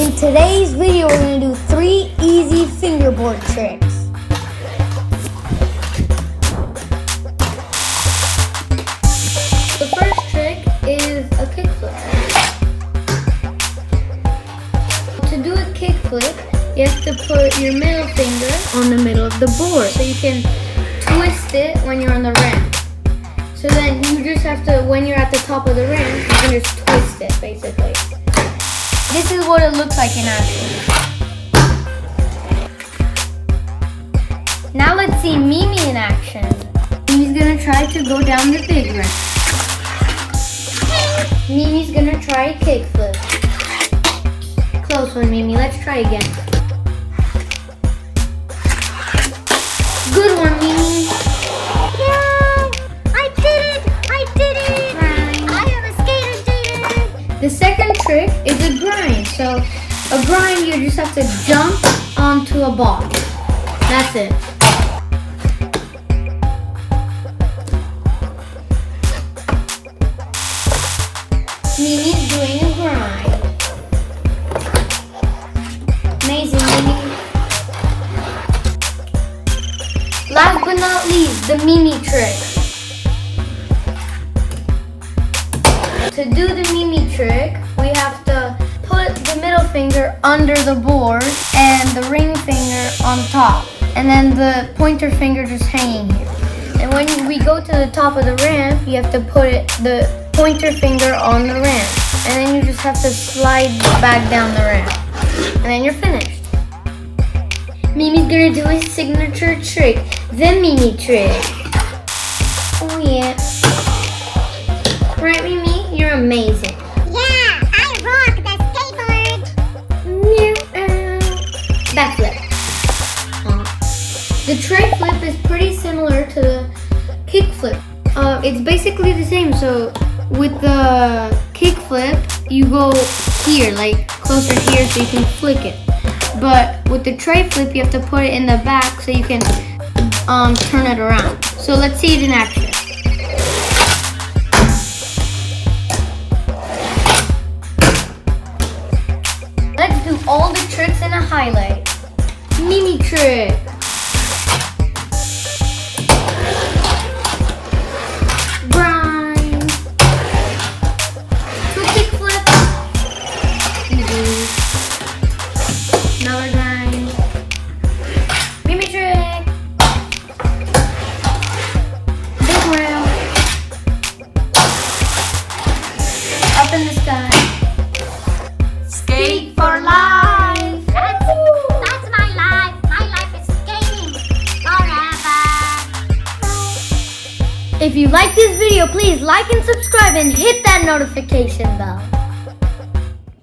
In today's video, we're going to do 3 easy fingerboard tricks. The first trick is a kickflip. To do a kickflip, you have to put your middle finger on the middle of the board so you can twist it when you're on the ramp. So then you just have to, when you're at the top of the ramp, you can just twist it basically. This is what it looks like in action. Now let's see Mimi in action. Mimi's gonna try to go down the big ramp. Mimi's gonna try a kickflip. Close one, Mimi. Let's try again. Good one, Mimi. Yeah, I did it! I did it! Right. I am a skater, skater! The second trick is a grind. So a grind, you just have to jump onto a ball. That's it. Mimi's doing a grind. Amazing, Mimi. Last but not least, the Mimi trick. To do the Mimi trick, we have to put the middle finger under the board and the ring finger on top. And then the pointer finger just hanging here. And when we go to the top of the ramp, you have to put the pointer finger on the ramp. And then you just have to slide back down the ramp. And then you're finished. Mimi's gonna do his signature trick, the Mimi trick. Oh yeah. Right, Mimi? You're amazing. Yeah, I rock the skateboard! Backflip. The tray flip is pretty similar to the kick flip. It's basically the same. So with the kick flip, you go here, like closer here so you can flick it. But with the tray flip, you have to put it in the back so you can turn it around. So let's see it in action. Let's do all the tricks in a highlight. Mimi trick. Grind. Two kick flips. Easy. Another grind. Mimi trick. Big rail. Up in the sky. Skate for life! That's my life! My life is skating forever! If you like this video, please like and subscribe and hit that notification bell.